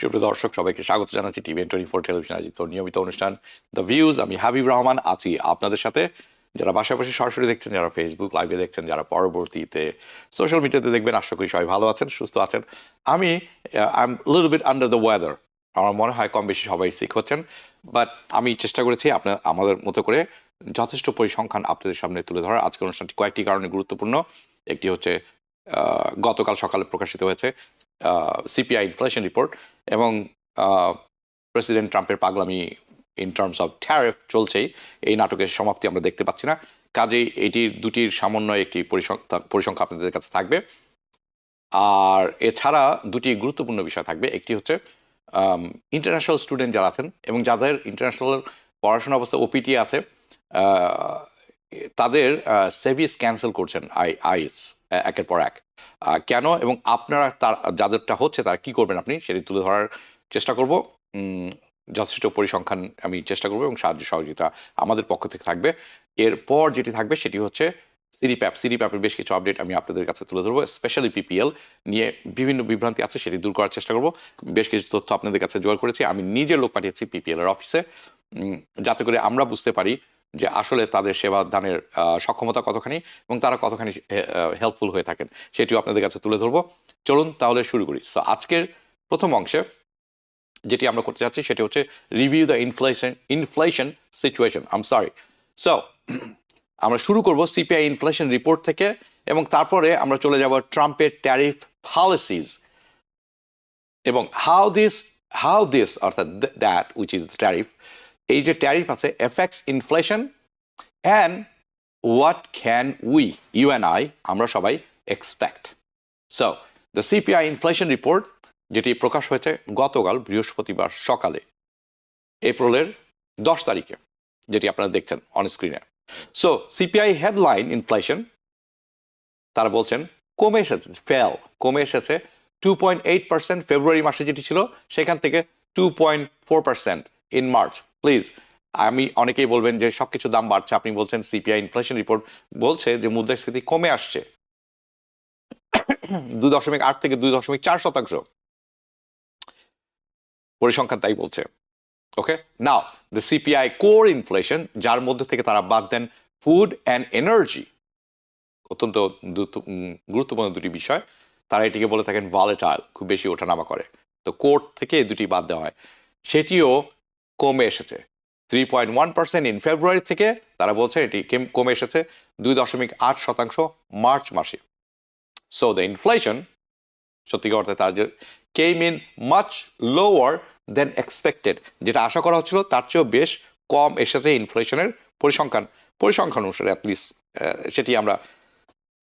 সুপ্রিয় দর্শক সবাইকে স্বাগত জানাচ্ছি TVN24 টেলিভিশন আয়োজিত নিয়মিত অনুষ্ঠান দ্য ভিউজ। আমি হাবিব রহমান আছি আপনাদের সাথে। যারা পাশাপাশি সরাসরি দেখছেন, যারা ফেসবুক লাইভে দেখছেন, যারা পরবর্তীতে সোশ্যাল মিডিয়াতে দেখবেন, আশা করি সবাই ভালো আছেন, সুস্থ আছেন। আমি I am little bit under the weather. আমার মনে হয় কম বেশি সবাই সিক হচ্ছেন, বাট আমি চেষ্টা করেছি আমাদের মতো করে যথেষ্ট পরিসংখ্যান আপনাদের সামনে তুলে ধরার। আজকের অনুষ্ঠানটি কয়েকটি কারণে গুরুত্বপূর্ণ। একটি হচ্ছে গতকাল সকালে প্রকাশিত হয়েছে সিপিআই ইনফ্লেশন রিপোর্ট, এবং প্রেসিডেন্ট ট্রাম্পের পাগলামি ইন টার্মস অফ ট্যারিফ চলছেই। এই নাটকের সমাপ্তি আমরা দেখতে পাচ্ছি না, কাজেই এটির দুটির সমন্বয়ে একটি পরিসংখ্যা আপনাদের কাছে থাকবে। আর এছাড়া দুটি গুরুত্বপূর্ণ বিষয় থাকবে। একটি হচ্ছে ইন্টারন্যাশনাল স্টুডেন্ট যারা আছেন এবং যাদের ইন্টারন্যাশনাল পড়াশোনা অবস্থা ওপিটি আছে, তাদের সেভিস ক্যান্সেল করছেন আইএস একের পর এক। কেন এবং আপনারা যাদেরটা হচ্ছে তারা কী করবেন আপনি সেটি তুলে ধরার চেষ্টা করব। যথেষ্ট পরিসংখ্যান আমি চেষ্টা করবো এবং সাহায্য সহযোগিতা আমাদের পক্ষ থেকে থাকবে। এরপর যেটি থাকবে সেটি হচ্ছে সিডিপ্যাপের বেশ কিছু আপডেট আমি আপনাদের কাছে তুলে ধরবো। স্পেশালি পিপিএল নিয়ে বিভিন্ন বিভ্রান্তি আছে, সেটি দূর করার চেষ্টা করব। বেশ কিছু তথ্য আপনাদের কাছে জোগাড় করেছি। আমি নিজের লোক পাঠিয়েছি পিপিএল এর অফিসে, যাতে করে আমরা বুঝতে পারি যে আসলে তাদের সেবা দানের সক্ষমতা কতখানি এবং তারা কতখানি হেল্পফুল হয়ে থাকেন, সেটিও আপনাদের কাছে তুলে ধরবো। চলুন তাহলে শুরু করি। সো আজকের প্রথম অংশে যেটি আমরা করতে যাচ্ছি সেটি হচ্ছে review the inflation situation. So আমরা শুরু করব সিপিআই ইনফ্লেশন রিপোর্ট থেকে, এবং তারপরে আমরা চলে যাব ট্রাম্পের ট্যারিফ পলিসিজ এবং হাউ দিস অর্থাৎ দ্যাট উইচ ইজ ট্যারিফ, এই যে ট্যারিফ আছে effects inflation and what can we, you and I, আমরা সবাই expect. So the CPI inflation report যেটি প্রকাশ হয়েছে গতকাল বৃহস্পতিবার সকালে, এপ্রিলের 10 তারিখে, যেটি আপনারা দেখছেন অন স্ক্রিনে। সো সিপিআই হেডলাইন ইনফ্লেশন তারা বলছেন কমে এসেছে 2.8% ফেব্রুয়ারি মাসে যেটি ছিল সেখান থেকে 2.4% ইন মার্চ। প্লিজ, আমি অনেকেই বলবেন যে সবকিছু দাম বাড়ছে, আপনি বলছেন সিপিআই ইনফ্লেশন রিপোর্ট বলছে যে মুদ্রাস্ফীতি কমে আসছে 2.8 থেকে 2.4%। পরিসংখ্যান তাই বলছে। ওকে, নাও দ্য সিপিআই কোর ইনফ্লেশন, যার মধ্যে থেকে তারা বাদ দেন ফুড অ্যান্ড এনার্জি, অত্যন্ত গুরুত্বপূর্ণ দুটি বিষয়। তারা এটিকে বলে থাকেন ভলেটাইল, খুব বেশি ওঠানামা করে। তো কোর থেকে দুটি বাদ দেওয়া হয়, সেটিও কমে এসেছে 3.1% ইন ফেব্রুয়ারি থেকে। তারা বলছে এটি কমে এসেছে 2.8% মার্চ মাসে। সো দ্য ইনফ্লেশন সত্যিকার অর্থে তার যে came in much lower than expected, যেটা আশা করা হচ্ছিল তার চেয়েও বেশ কম এসেছে ইনফ্লেশনের পরিসংখ্যান অনুসারে, অ্যাটলিস্ট সেটি আমরা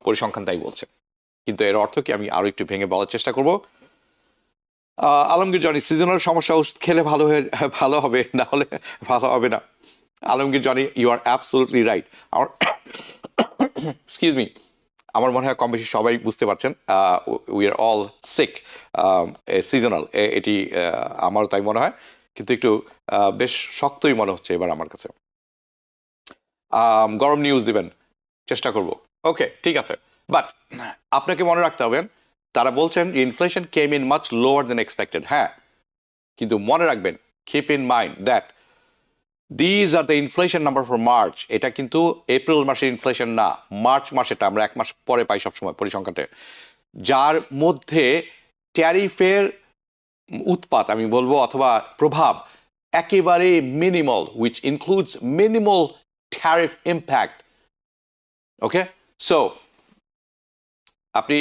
পরিসংখ্যান তাই বলছে। কিন্তু এর অর্থ কি আমি আরো একটু ভেঙে বলার চেষ্টা করব। আলমগীর জনি, সিজনাল সমস্যা ওষুধ খেলে ভালো হবে, না হলে ভালো হবে না। Alamgir Jony, you are absolutely right. আমার এক্সকিউজ মি, আমার মনে হয় কম বেশি সবাই বুঝতে পারছেন, we are all sick, seasonal, এটি আমারও তাই মনে হয়, কিন্তু একটু বেশ শক্তই মনে হচ্ছে এবার আমার কাছে। গরম নিউজ দিবেন, চেষ্টা করব। ওকে, ঠিক আছে, বাট আপনাকে মনে রাখতে হবে তারা বলছেন যে inflation came in much lower than expected. হ্যাঁ, কিন্তু মনে রাখবেন, keep in mind that these are the inflation number for March. এটা কিন্তু এপ্রিল মাসের ইনফ্লেশন না, মার্চ মাসেটা আমরা এক মাস পরে পাই সবসময় পরিসংখ্যাতে, যার মধ্যে ট্যারিফের উৎপাত আমি বলবো অথবা প্রভাব একেবারে minimal, which includes minimal tariff impact. Okay, so আপনি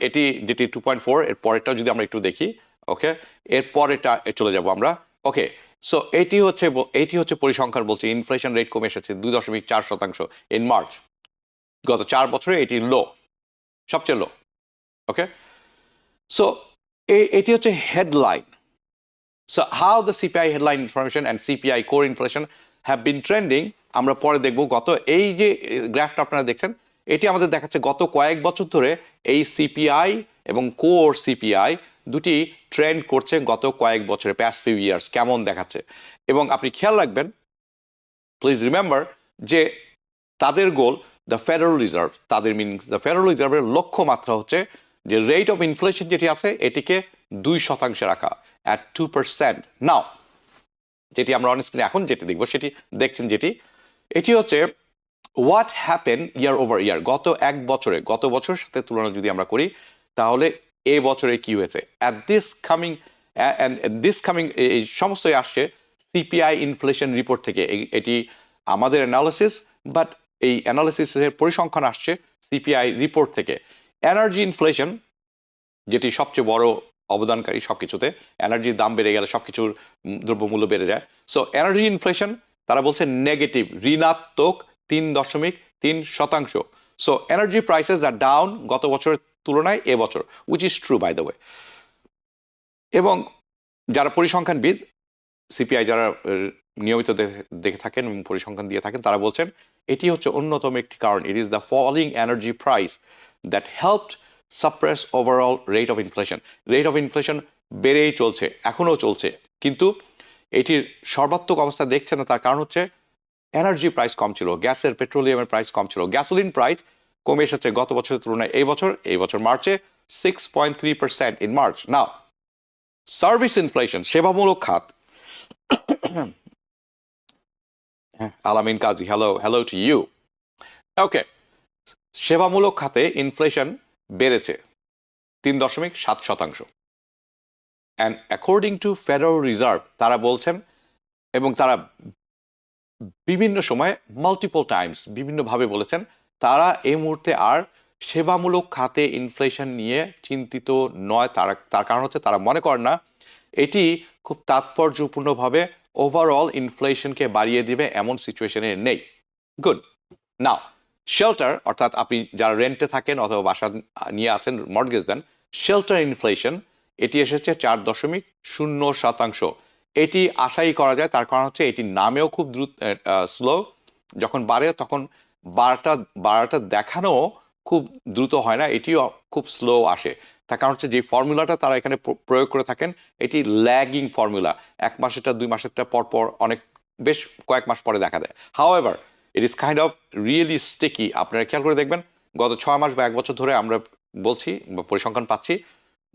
এটি যেটি 2.4, এর পরেরটাও যদি আমরা একটু দেখি। ওকে, এর পরেরটা চলে যাব আমরা। ওকে, সো এটি হচ্ছে পরিসংখ্যান বলছে ইনফ্লেশন রেট কমে এসেছে 2.4% ইন মার্চ। গত 4 বছরে এটি লো, সবচেয়ে লো। ওকে, সো এটি হচ্ছে headline. So how the CPI headline information and CPI core inflation have been trending আমরা পরে দেখব। এই যে গ্রাফটা আপনারা দেখছেন, এটি আমাদের দেখাচ্ছে গত কয়েক বছর ধরে এই সিপিআই এবং কোর সিপিআই দুটি ট্রেন্ড করছে গত কয়েক বছরে, প্যাস্ট ফিউ ইয়ার্স কেমন দেখাচ্ছে। এবং আপনি খেয়াল রাখবেন, প্লিজ রিমেম্বার, যে তাদের গোল দ্য ফেডারেল রিজার্ভ, তাদের মিনিংস দ্য ফেডারেল রিজার্ভের লক্ষ্যমাত্রা হচ্ছে যে রেট অফ ইনফ্লেশন যেটি আছে এটিকে 2% রাখা, at 2%. Now, যেটি আমরা অন স্ক্রিনে এখন যেটি দেখবো সেটি দেখছেন যেটি এটি হচ্ছে what happen year over year গত এক বছরে গত বছরের সাথে তুলনা যদি আমরা করি তাহলে এই বছরে কি হয়েছে অ্যাট দিস কামিং এই সমস্তই আসছে সিপিআই ইনফ্লেশন রিপোর্ট থেকে এটি আমাদের অ্যানালিসিস বাট এই অ্যানালিসিসের পরিসংখ্যান আসছে সিপিআই রিপোর্ট থেকে এনার্জি ইনফ্লেশন যেটি সবচেয়ে বড় অবদানকারী সবকিছুতে এনার্জির দাম বেড়ে গেলে সবকিছুর দ্রব্যমূল্য বেড়ে যায় সো এনার্জি ইনফ্লেশন তারা বলছে নেগেটিভ ঋণাত্মক 3.3%. So energy prices are down গত বছরের তুলনায় এবছর which is true by the way এবং যারা পরিসংখ্যানবিদ সিপিআই যারা নিয়মিত দেখে থাকেন এবং পরিসংখ্যান দিয়ে থাকেন তারা বলছেন এটি হচ্ছে অন্যতম একটি কারণ it is the falling energy price that helped suppress overall rate of inflation বেড়েই চলছে এখনও চলছে কিন্তু এটির সর্বাত্মক অবস্থা দেখছে না তার কারণ হচ্ছে এনার্জি প্রাইস কম ছিল গ্যাসের পেট্রোলিয়ামের প্রাইস কম ছিল গ্যাসোলিন প্রাইস কমে এসেছে গত বছরের তুলনায় এই বছর মার্চে 6.3% in March now service inflation সেবামূলক খাত আলামিন কাজী হ্যালো টু ইউ ওকে সেবামূলক খাতে ইনফ্লেশন বেড়েছে 3.7% and according to federal reserve তারা বলছেন এবং তারা বিভিন্ন সময় মাল্টিপল টাইমস বিভিন্নভাবে বলেছেন তারা এই মুহূর্তে আর সেবামূলক খাতে ইনফ্লেশন নিয়ে চিন্তিত নয় তার কারণ হচ্ছে তারা মনে করেন না এটি খুব তাৎপর্যপূর্ণভাবে ওভারঅল ইনফ্লেশনকে বাড়িয়ে দিবে এমন সিচুয়েশনে নেই গুড নাও শেল্টার অর্থাৎ আপনি যারা রেন্টে থাকেন অথবা বাসা নিয়ে আছেন মর্টগেজ দেন শেল্টার ইনফ্লেশন এটি এসেছে 4.0%. এটি আশাই করা যায় তার কারণ হচ্ছে এটি নামেও খুব দ্রুত স্লো যখন বাড়ে তখন বাড়াটা দেখানো খুব দ্রুত হয় না এটিও খুব স্লো আসে তার কারণ হচ্ছে যে ফর্মুলাটা তারা এখানে প্রয়োগ করে থাকেন এটি ল্যাগিং ফর্মুলা 1 মাসেরটা 2 মাসেরটা পর অনেক বেশ কয়েক মাস পরে দেখা দেয় however it is kind of really sticky আপনারা খেয়াল করে দেখবেন গত 6 মাস বা 1 বছর ধরে আমরা বলছি বা পরিসংখ্যান পাচ্ছি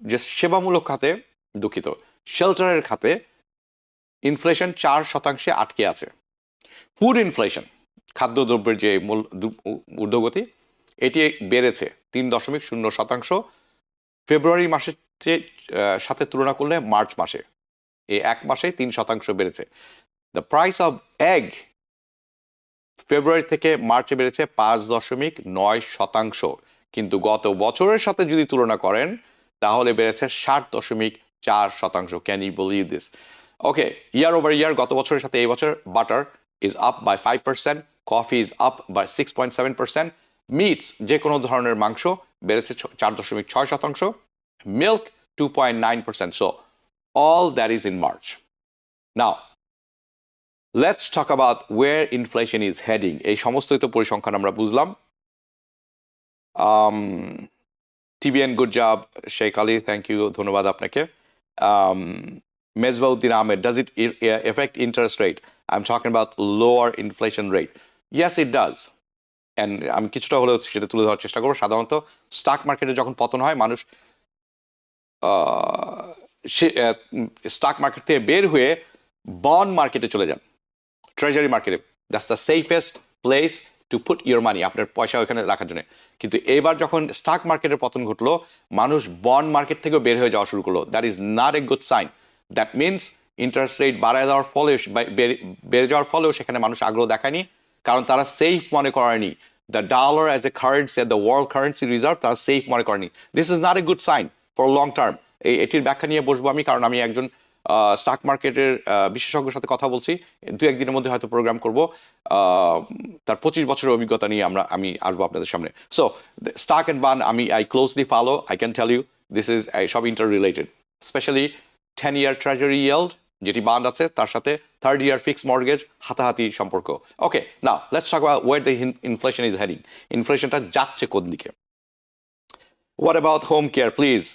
যে সেবামূলক খাতে দুঃখিত শেল্টারের খাতে ইনফ্লেশন 4% আটকে আছে ফুড ইনফ্লেশন খাদ্যদ্রব্যের যে মূল ঊর্ধ্বগতি এটি বেড়েছে 3.0% ফেব্রুয়ারি মাসের সাথে তুলনা করলে মার্চ মাসে এই 1 মাসে 3% বেড়েছে দ্য প্রাইস অফ এগ ফেব্রুয়ারি থেকে মার্চে বেড়েছে 5.9%, কিন্তু গত বছরের সাথে যদি তুলনা করেন তাহলে বেড়েছে 7.4%. Can you believe this? Okay, year over year গত বছরের সাথে এই বছর butter is up by 5%, coffee is up by 6.7%, meats যে কোনো ধরনের মাংস বেড়েছে 4.6%, milk 2.9%. So all that is in March. Now let's talk about where inflation is heading. এই সমস্তই তো পরিসংখ্যান আমরা বুঝলাম. TBN, good job. Sheikh Ali, thank you. ধন্যবাদ আপনাকে. Mesbauddin Ahmed, does it affect interest rate? I'm talking about lower inflation rate. Yes, it does. And আমি কিছুটা হলেও সেটা তুলে ধরার চেষ্টা করবো. সাধারণত স্টক মার্কেটে যখন পতন হয় মানুষ স্টক মার্কেট থেকে বের হয়ে বন্ড মার্কেটে চলে যান, ট্রেজারি মার্কেটে. That's the safest place to put your মানি, আপনার পয়সা ওখানে রাখার জন্য. কিন্তু এবার যখন স্টক মার্কেটের পতন ঘটলো মানুষ বন্ড মার্কেট থেকেও বের হয়ে যাওয়া শুরু করলো. That is not a good sign. That means interest rate বাড়ায় দেওয়ার ফলে বেড়ে যাওয়ার ফলেও সেখানে মানুষ আগ্রহ দেখায়নি, কারণ তারা সেফ মনে করেনি. The dollar as a currency, the world currency reserve তারা সেফ মনে করেনি. This is not a good sign for long term. এটির ব্যাখ্যা নিয়ে বসবো আমি, কারণ আমি একজন স্টক মার্কেটের বিশেষজ্ঞের সাথে কথা বলছি. 2-1 দিনের মধ্যে হয়তো প্রোগ্রাম করব, তার 25 বছরের অভিজ্ঞতা নিয়ে আমি আসবো আপনাদের সামনে. So stock and bond I closely follow. I can tell you this is সব interrelated, specially 10-year treasury yield যেটি বন্ড আছে তার সাথে 3rd-year ফিক্সড মর্টগেজ হাতাহাতি সম্পর্ক. Okay, now let's talk about where the inflation is heading. ইনফ্লেশনটা যাচ্ছে কোন দিকে? What about home care, please?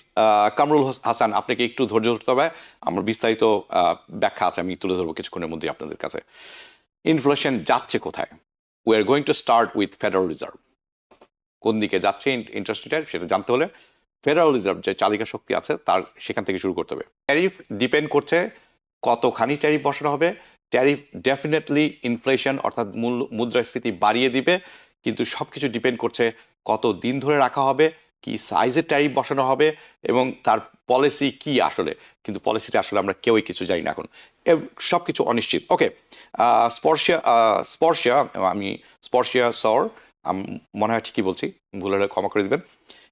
Kamrul Hasan, আপনাকে একটু ধৈর্য ধরতে হবে, আমার বিস্তারিত ব্যাখ্যা আছে, আমি তুলে ধরবো কিছুক্ষণের মধ্যে আপনাদের কাছে. ইনফ্লেশন যাচ্ছে কোথায়? We are going to start with Federal Reserve. কোন দিকে যাচ্ছে ইন্টারেস্ট রেট সেটা জানতে হলে ফেডারেল রিজার্ভ যে চালিকা শক্তি আছে তার সেখান থেকে শুরু করতে হবে। ট্যারিফ ডিপেন্ড করছে কতখানি ট্যারিফ বসানো হবে। ট্যারিফ ডেফিনেটলি ইনফ্লেশন অর্থাৎ মুদ্রাস্ফীতি বাড়িয়ে দিবে, কিন্তু সব কিছু ডিপেন্ড করছে কত দিন ধরে রাখা হবে, কি সাইজের ট্যারিফ বসানো হবে এবং তার পলিসি কি আসলে। কিন্তু পলিসিটা আসলে আমরা কেউই কিছু জানি না এখন, সব কিছু অনিশ্চিত। ওকে, স্পর্শিয়া আমি স্পর্শিয়া সর মনে হয় ঠিকই বলছি, ভুল হলে ক্ষমা করে দিবেন।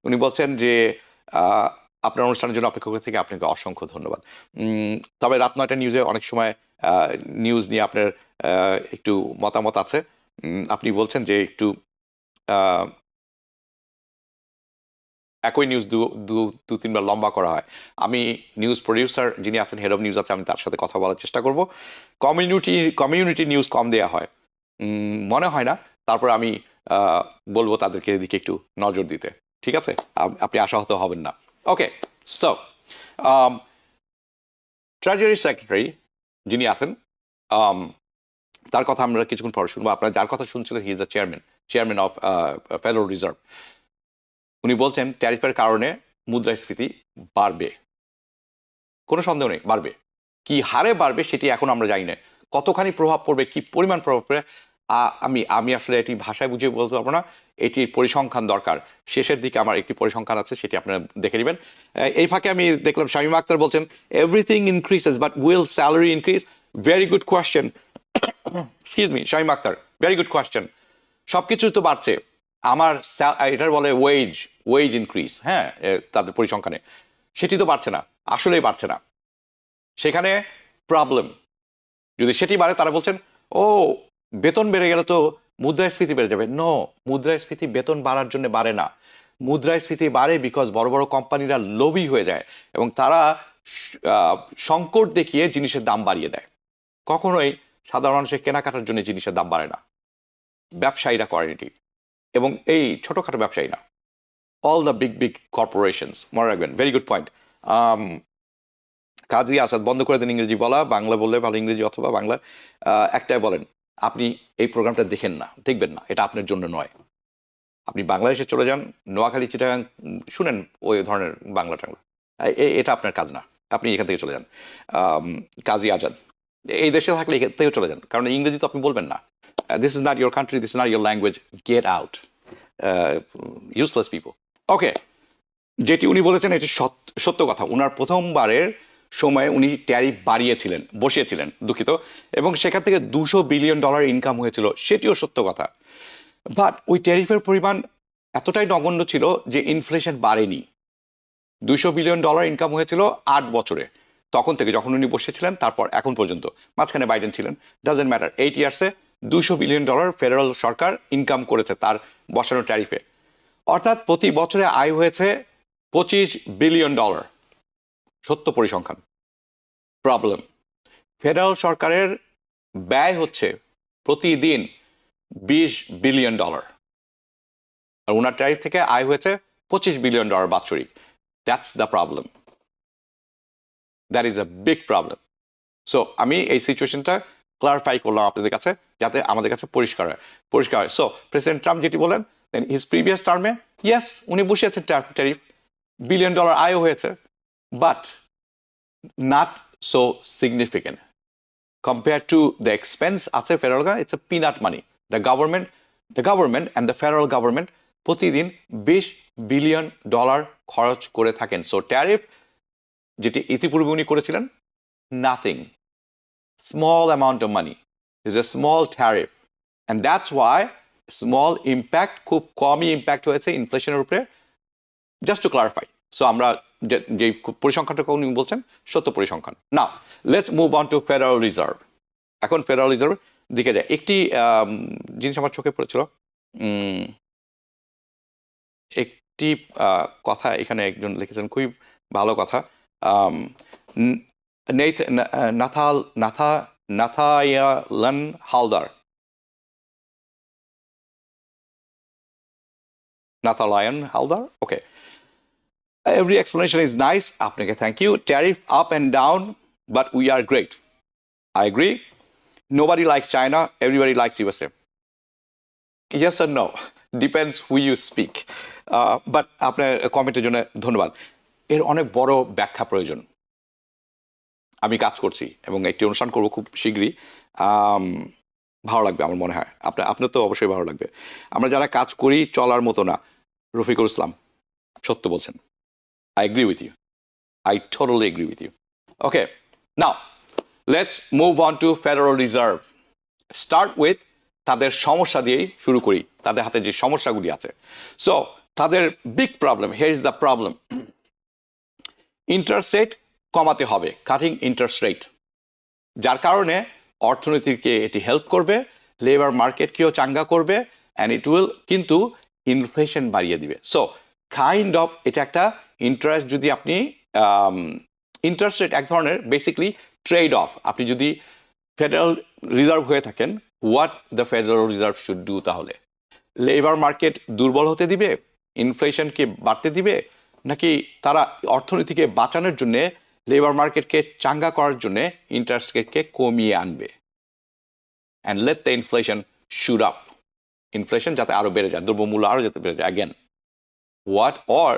উনি বলছেন যে আপনার অনুষ্ঠানের জন্য অপেক্ষা করে থেকে আপনাকে অসংখ্য ধন্যবাদ। তবে রাত 9টা নিউজে অনেক সময় নিউজ নিয়ে আপনার একটু মতামত আছে। আপনি বলছেন যে একটু একই নিউজ দু তিনবার লম্বা করা হয়। আমি নিউজ প্রডিউসার যিনি আছেন, হেড অফ নিউজ আছে, আমি তার সাথে কথা বলার চেষ্টা করব। কমিউনিটি নিউজ কম দেওয়া হয় মনে হয় না, তারপর আমি বলবো তাদেরকে এদিকে একটু নজর দিতে। ঠিক আছে, আপনি আশাহত হবেন না। ওকে, সো ট্রেজারি সেক্রেটারি যিনি আছেন তার কথা আমরা কিছুক্ষণ পরে শুনবো। আপনারা যার কথা শুনছিলেন, he is the chairman of federal reserve. উনি বলছেন ট্যারিফের কারণে মুদ্রাস্ফীতি বাড়বে, কোনো সন্দেহ নেই বাড়বে। কি হারে বাড়বে সেটি এখন আমরা জানি না, কতখানি প্রভাব পড়বে, কি পরিমাণ প্রভাব পড়বে আমি আসলে এটি ভাষায় বুঝিয়ে বলতে পারবো না। এটির পরিসংখ্যান দরকার। শেষের দিকে আমার একটি পরিসংখ্যান আছে, সেটি আপনারা দেখে নেবেন। এই ফাঁকে আমি দেখলাম শামীম আক্তার বলছেন everything increases but will salary increase. Very good question, excuse me Shamim Akhtar, very good question. সব কিছু তো বাড়ছে, আমার এটার বলে ওয়েজ ইনক্রিজ, হ্যাঁ, তাদের পরিসংখ্যানে সেটি তো বাড়ছে না, আসলেই বাড়ছে না। সেখানে প্রবলেম। যদি সেটি বাড়ে, তারা বলছেন ও বেতন বেড়ে গেলে তো মুদ্রাস্ফীতি বেড়ে যাবে। নো, মুদ্রাস্ফীতি বেতন বাড়ার জন্য বাড়ে না। মুদ্রাস্ফীতি বাড়ে বিকজ বড় বড় কোম্পানিরা লোভী হয়ে যায় এবং তারা সংকট দেখিয়ে জিনিসের দাম বাড়িয়ে দেয়। কখনোই সাধারণ মানুষের কেনাকাটার জন্য জিনিসের দাম বাড়ে না। ব্যবসায়ীরা করেন এটি, এবং এই ছোটোখাটো ব্যবসায়ী না, অল দ্য বিগ কর্পোরেশনস। মনে রাখবেন, ভেরি গুড পয়েন্ট। কাজী আসাদ, বন্ধ করে দেন ইংরেজি বলা, বাংলা বললে ভালো, ইংরেজি অথবা বাংলা একটাই বলেন। আপনি এই প্রোগ্রামটা দেখবেন না, এটা আপনার জন্য নয়। আপনি বাংলাদেশে চলে যান, নোয়াখালী, চিটাগাং শুনেন ওই ধরনের বাংলা টাংলা, এটা আপনার কাজ না। আপনি এখান থেকে চলে যান। কাজী আজাদ, এই দেশে থাকলে এখান থেকে চলে যান, কারণ ইংরেজি তো আপনি বলবেন না। This is not your country, this is not your language, get out, useless people. Okay, যেটি উনি বলেছেন এটি সত্য কথা। উনার প্রথমবারের সময়ে উনি ট্যারিফ বসিয়েছিলেন, দুঃখিত, এবং সেখান থেকে $200 বিলিয়ন ইনকাম হয়েছিল, সেটিও সত্য কথা। বাট ওই ট্যারিফের পরিমাণ এতটাই নগণ্য ছিল যে ইনফ্লেশন বাড়েনি। $200 বিলিয়ন ইনকাম হয়েছিল 8 বছরে, তখন থেকে যখন উনি বসেছিলেন তারপর এখন পর্যন্ত। মাঝখানে বাইডেন ছিলেন, doesn't matter. 8 ইয়ার্সে $200 billion federal Sarkar income করেছে তার বসানো ট্যারিফে। অর্থাৎ প্রতি বছরে আয় হয়েছে $25 বিলিয়ন। সত্য পরিসংখ্যান। প্রবলেম, ফেডারেল সরকারের ব্যয় হচ্ছে প্রতিদিন $20 বিলিয়ন, আর ওনার ট্যারিফ থেকে আয় হয়েছে $25 বিলিয়ন বাৎসরিক। That's the problem, that is a big problem. So আমি এই সিচুয়েশনটা ক্লারিফাই করলাম আপনাদের কাছে, যাতে আমাদের কাছে পরিষ্কার হয়। সো প্রেসিডেন্ট ট্রাম্প যেটি বলেন, হিজ প্রিভিয়াস টার্মে, ইয়েস, উনি বসিয়েছেন ট্যারিফ, $1 বিলিয়ন আয়ও হয়েছে, but not so significant compared to the expense আছে federal government. It's a peanut money. The government and the federal government প্রতিদিন $20 বিলিয়ন খরচ করে থাকেন। সো ট্যারিফ যেটি ইতিপূর্বে উনি করেছিলেন, nothing, small amount of money, is a small tariff, and that's why small impact, খুব কমই ইম্প্যাক্ট হয়েছে ইনফ্লেশনের উপরে। Just to clarify. সো আমরা যে পরিসংখ্যানটা উনি বলছেন সত্য পরিসংখ্যান। Now let's move on to federal reserve. এখন ফেডারেল রিজার্ভ দিকে যায়। একটি জিনিস আমার চোখে পড়েছিল, একটি কথা এখানে একজন লিখেছেন, খুবই ভালো কথা। নাথায়ালান হালদার, ওকে, every explanation is nice. Apnake thank you. Tariff up and down, but we are great. I agree. Nobody likes China. Everybody likes USA. Yes or no? Depends who you speak. But আপনার কমেন্টের জন্য ধন্যবাদ। এর অনেক বড় ব্যাখ্যা প্রয়োজন। আমি কাজ করছি এবং একটি অনুষ্ঠান করব খুব শীঘ্রই, ভালো লাগবে আমার মনে হয়, আপনার তো অবশ্যই ভালো লাগবে। আমরা যারা কাজ করি চলার মতো না, রফিকুল ইসলাম সত্য বলছেন। I agree with you. I totally agree with you. Okay, now let's move on to Federal Reserve. Start with তাদের সমস্যা দিয়েই শুরু করি, তাদের হাতে যে সমস্যাগুলি আছে। সো তাদের big problem, here is the problem, interest rate কমাতে হবে, কাটিং ইন্টারেস্ট রেট, যার কারণে অর্থনীতিকে এটি হেল্প করবে, লেবার মার্কেটকেও চাঙ্গা করবে, অ্যান্ড ইট উইল কিন্তু ইনফ্লেশন বাড়িয়ে দিবে। সো কাইন্ড অফ এটা একটা ইন্টারেস্ট, যদি আপনি ইন্টারেস্ট রেট এক ধরনের বেসিকলি ট্রেড অফ। আপনি যদি ফেডারেল রিজার্ভ হয়ে থাকেন, what the federal reserve should do, তাহলে লেবার মার্কেট দুর্বল হতে দিবে, ইনফ্লেশনকে বাড়তে দিবে, নাকি তারা অর্থনীতিকে বাঁচানোর জন্যে, লেবার মার্কেটকে চাঙ্গা করার জন্যে ইন্টারেস্ট রেটকে কমিয়ে আনবে, and let the inflation shoot up, inflation যাতে আরও বেড়ে যায়, দ্রব্যমূল্য আরও যাতে বেড়ে যায়। Again, what or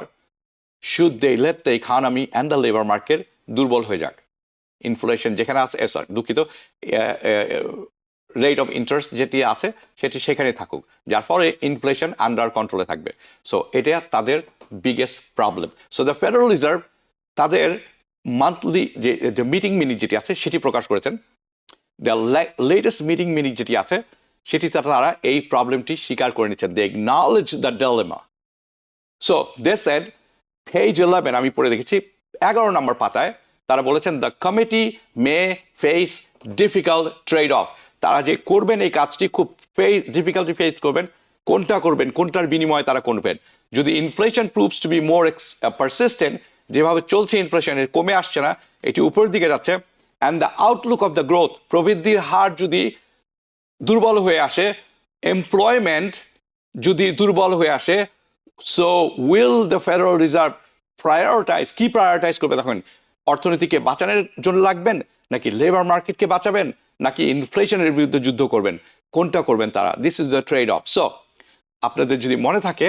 should they let the economy and the labour market দুর্বল হয়ে যাক, ইনফ্লেশন যেখানে আছে, দুঃখিত, রেট অফ ইন্টারেস্ট যেটি আছে সেটি সেখানে থাকুক, যার ফলে ইনফ্লেশন আন্ডার কন্ট্রোলে থাকবে। সো এটা তাদের biggest problem. So the federal reserve তাদের মান্থলি যে মিটিং মিনিট যেটি আছে সেটি প্রকাশ করেছেন। দ্য লেটেস্ট মিটিং মিনিট যেটি আছে সেটি তারা এই প্রবলেমটি স্বীকার করে নিচ্ছেন। They acknowledge the dilemma. So they said, page 11 আমি পড়ে দেখেছি 11 নম্বর পাতায় তারা বলেছেন, the committee may face difficult trade off. তারা যে করবেন এই কাজটি খুব ডিফিকাল্টি ফেস করবেন। কোনটা করবেন, কোনটার বিনিময়ে তারা করবেন? যদি inflation proves to be more persistent, যেভাবে চলছে ইনফ্লেশন কমে আসছে না, এটি উপরের দিকে যাচ্ছে, and the Outlook of the growth, প্রবৃদ্ধির হার যদি দুর্বল হয়ে আসে, এমপ্লয়মেন্ট যদি দুর্বল হয়ে আসে, so will the federal reserve prioritise, কি প্রায়োরিটাইজ করবে তখন? অর্থনীতিকে বাঁচানোর জন্য লাগবেন, নাকি লেবার মার্কেটকে বাঁচাবেন, নাকি ইনফ্লেশনের বিরুদ্ধে যুদ্ধ করবেন? কোনটা করবেন তারা? This is the trade of. So আপনাদের যদি মনে থাকে,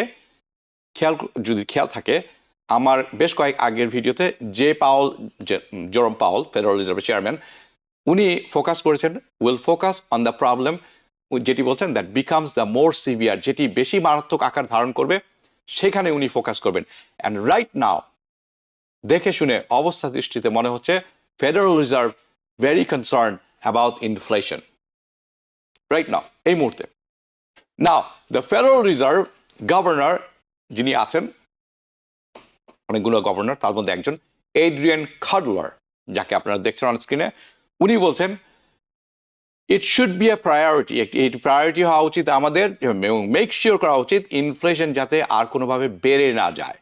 যদি খেয়াল থাকে, আমার বেশ কয়েক আগের ভিডিওতে জেরোম পাওয়েল, ফেডারেল রিজার্ভের চেয়ারম্যান, উনি ফোকাস করেছেন, will focus on the problem, যেটি বলছেন that becomes the more severe, যেটি বেশি মারাত্মক আকার ধারণ করবে সেখানে উনি ফোকাস করবেন। অ্যান্ড রাইট নাও দেখে শুনে অবস্থা দৃষ্টিতে মনে হচ্ছে federal reserve very concern about inflation right now, এই মুহূর্তে। নাও দ্য ফেডারেল রিজার্ভ গভর্নর যিনি আছেন, অনেকগুলো গভর্নর, তার মধ্যে একজন এড্রিয়ান কাডলার, যাকে আপনারা দেখছেন অন স্ক্রিনে, উনি বলছেন it should B A priority, একটি প্রায়োরিটি হওয়া উচিত আমাদের, এবং মেক শিওর করা উচিত ইনফ্লেশন যাতে আর কোনোভাবে বেড়ে না যায়।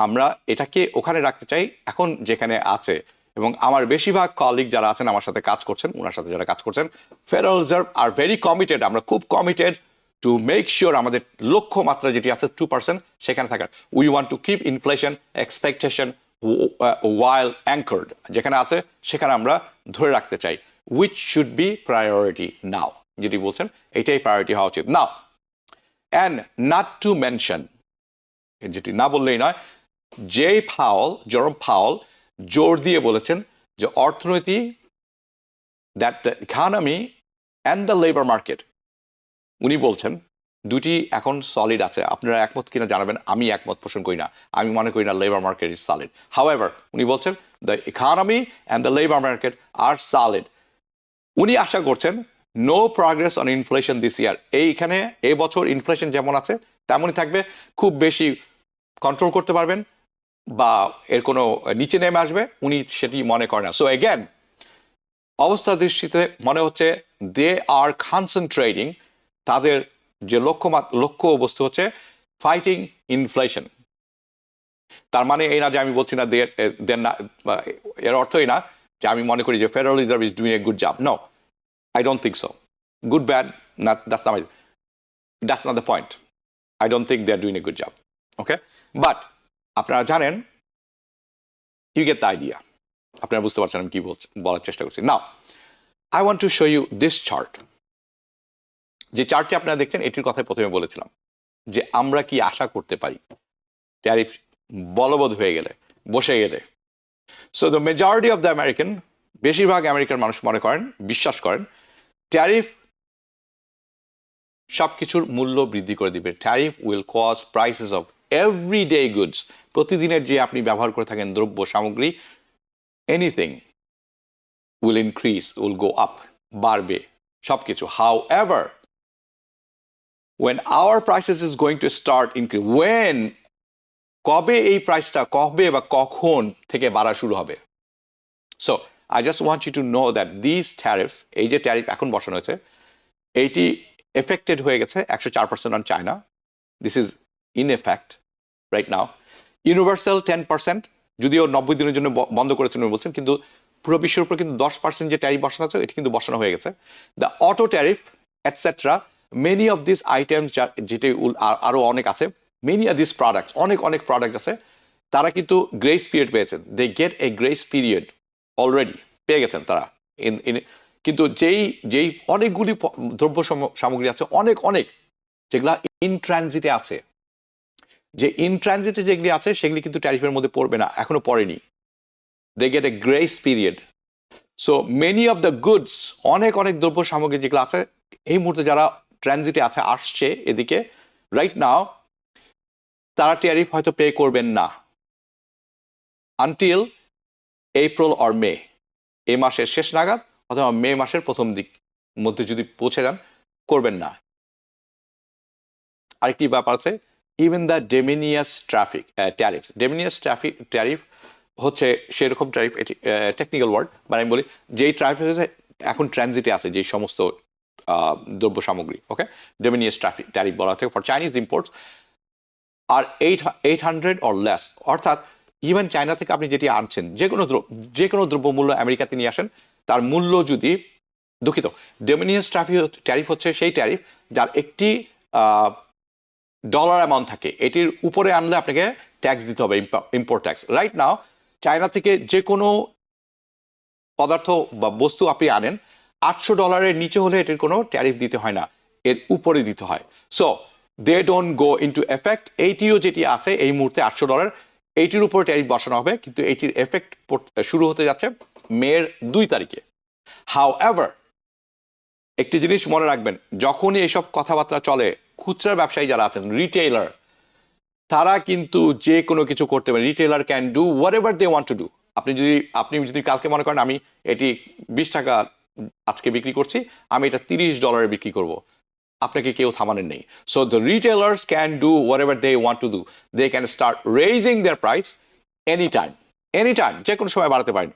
আমরা এটাকে ওখানে রাখতে চাই এখন যেখানে আছে। এবং আমার বেশিরভাগ কলিগ যারা আছেন আমার সাথে কাজ করছেন, ওনার সাথে যারা কাজ করছেন, federal reserve are very committed, আমরা খুব কমিটেড টু মেক শিওর আমাদের লক্ষ্যমাত্রা যেটি আছে 2% সেখানে থাকার। We want to keep inflation expectation ওয়াইল অ্যাঙ্কার্ড, যেখানে আছে সেখানে আমরা ধরে রাখতে চাই। উইচ শুড বি প্রায়োরিটি নাও, যেটি বলছেন এটাই প্রায়োরিটি হওয়া উচিত নাও। অ্যান্ড নট টু মেনশন, যেটি না বললেই নয়, জেরোম পাওয়েল জোর দিয়ে বলেছেন যে অর্থনীতি, that the economy and the labour market, উনি বলছেন দুটি এখন সলিড আছে। আপনারা একমত কিনা জানাবেন, আমি একমত পোষণ করি না, আমি মনে করি না labour market is solid. However উনি বলছেন the economy and the labour market are solid. উনি আশা করছেন no progress on inflation this year, এইখানে এই বছর ইনফ্লেশন যেমন আছে তেমনই থাকবে, খুব বেশি কন্ট্রোল করতে পারবেন বা এর কোনো নিচে নেমে আসবে উনি সেটি মনে করেন না। সো এগেন অবস্থা দৃষ্টিতে মনে হচ্ছে দে আর কনসেন্ট্রেটিং, তাদের যে লক্ষ্য বস্তু হচ্ছে ফাইটিং ইনফ্লেশন। তার মানে এই না যে আমি বলছি না এর অর্থই না যে আমি মনে করি যে federal reserve is doing a good job. No, I don't think so. Good, bad, that's not the point. I don't think they're doing a good job. Okay? But আপনারা জানেন, you get the idea. আপনারা বুঝতে পারছেন আমি কি বলার চেষ্টা করছি। Now, I want to show you this chart. যে চার্টটি আপনারা দেখছেন এটির কথাই প্রথমে বলেছিলাম যে আমরা কি আশা করতে পারি। ট্যারিফ বলবৎ হয়ে গেলে, বসে গেলে। So the majority of the American, বেশিরভাগ আমেরিকার মানুষ মনে করেন, বিশ্বাস করেন, ট্যারিফ সব কিছুর মূল্য বৃদ্ধি করে দিবে। Tariff will cause prices of everyday goods, প্রতিদিনের যে আপনি ব্যবহার করে থাকেন দ্রব্য সামগ্রী, anything will increase, will go up, বাড়বে সব কিছু। However when our prices is going to start increase, when, কবে এই প্রাইসটা, কবে বা কখন থেকে বাড়া শুরু হবে? So I just want you to know that these tariffs, এই যে ট্যারিফ এখন বসানো হয়েছে, এইটি এফেক্টেড হয়ে গেছে 104% on China. This is in effect right now. Universal 10%, যদিও 90 দিনের জন্য বন্ধ করেছেন বলছেন, কিন্তু পুরো বিশ্বের উপর কিন্তু 10% যে ট্যারিফ বসানো আছে, এটি কিন্তু বসানো হয়ে গেছে। The auto tariff etcetera, many of this items, যেটি আরও অনেক আছে, মেনি অফ দিস প্রোডাক্টস, অনেক প্রোডাক্ট আছে, তারা কিন্তু গ্রেস পিরিয়ড পেয়েছেন। They get a grace period already পেয়ে গেছেন তারা। কিন্তু যেই অনেকগুলি দ্রব্য সামগ্রী আছে, অনেক যেগুলা ইন ট্রানজিটে আছে, যে ইন ট্রানজিটে যেগুলি আছে সেগুলি কিন্তু ট্যারিফের মধ্যে পড়বে না, এখনো পড়েনি। They get a grace period. So many of the goods, অনেক দ্রব্য সামগ্রী যেগুলো আছে এই মুহূর্তে যারা ট্রানজিটে আছে, আসছে এদিকে রাইট নাও, তারা ট্যারিফ হয়তো পে করবেন না আনটিল এপ্রিল অর মে, এই মাসের শেষ নাগাদ অথবা মে মাসের প্রথম দিক মধ্যে যদি পৌঁছে যান, করবেন না। আরেকটি ব্যাপার আছে, ইভেন দ্য ডেমিনিয়াস ট্যারিফ, ডেমিনিয়াস ট্যারিফ হচ্ছে সেরকম ট্যারিফ, এটি টেকনিক্যাল ওয়ার্ড, মানে আমি বলি যেই ট্যারিফ এখন ট্রানজিটে আছে যে সমস্ত দ্রব্য সামগ্রী, ওকে, ডেমিনিয়াস ট্যারিফ বলা হচ্ছে ফর চাইনিজ ইম্পোর্টস আর 800 অর লেস, অর্থাৎ ইভেন চায়না থেকে আপনি যেটি আনছেন, যে কোনো দ্রব্যমূল্য আমেরিকাতে নিয়ে আসেন, তার মূল্য যদি, দুঃখিত, ডেমিনিয়াস ট্যারিফ হচ্ছে সেই ট্যারিফ যার একটি ডলার অ্যামাউন্ট থাকে, এটির উপরে আনলে আপনাকে ট্যাক্স দিতে হবে, import tax. Right now China থেকে যে কোনো পদার্থ বা বস্তু আপনি আনেন, $800 নিচে হলে এটির কোনো ট্যারিফ দিতে হয় না, এর উপরে দিতে হয়। So they don't go into effect. এইটিও যেটি আছে এই মুহূর্তে $800, এইটির উপর ট্যারিফ বসানো হবে, কিন্তু এইটির এফেক্ট শুরু হতে যাচ্ছে মের 2 তারিখে। হাউ এভার, একটি জিনিস মনে রাখবেন, যখনই এইসব কথাবার্তা চলে, খুচরা ব্যবসায়ী যারা আছেন, রিটেইলার, তারা কিন্তু যে কোনো কিছু করতে পারে। Retailer can do whatever they want to do. আপনি যদি কালকে মনে করেন আমি এটি 20 টাকা আজকে বিক্রি করছি, আমি এটা $30 বিক্রি করব, আপনাকে কেউ থামানোর নেই। So the retailers can do whatever they want to do. They can start raising their price any time, যে কোনো সময় বাড়াতে পারেন।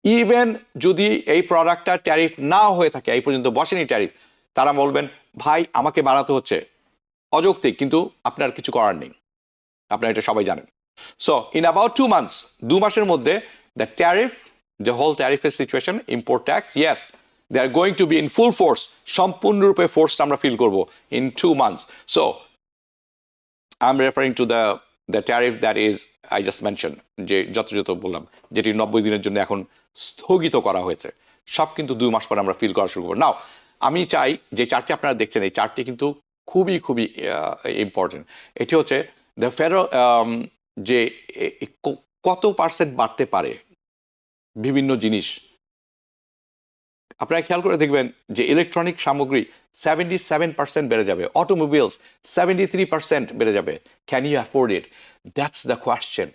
ইভেন যদি এই প্রোডাক্টটা ট্যারিফ না হয়ে থাকে, এই পর্যন্ত বসেনি ট্যারিফ, তারা বলবেন ভাই আমাকে বাড়াতে হচ্ছে, অযৌক্তিক, কিন্তু আপনার কিছু করার নেই, আপনারা এটা সবাই জানেন। সো ইন অ্যাবাউট 2 months, 2 মাসের মধ্যে দ্য ট্যারিফ, দ্য হোল ট্যারিফের situation, import tax, yes, they are going to be in full force, সম্পূর্ণরূপে ফোর্সড আমরা ফিল করব in 2 months. So I'm referring to the tariff that is I just mentioned, যে যত বললাম, যেটি 90 দিনের জন্য এখন স্থগিত করা হয়েছে, সব কিন্তু 2 মাস পরে আমরা ফিল করা শুরু করব। নাও আমি চাই যে চার্টটি আপনারা দেখছেন, এই চার্টটি কিন্তু খুবই ইম্পর্টেন্ট। এটি হচ্ছে দ্য ফেডারেল, যে কত পার্সেন্ট বাড়তে পারে বিভিন্ন জিনিস। আপনারা খেয়াল করে দেখবেন যে ইলেকট্রনিক সামগ্রী 77% বেড়ে যাবে, অটোমোবাইলস 73% বেড়ে যাবে। Can you afford it? That's the question.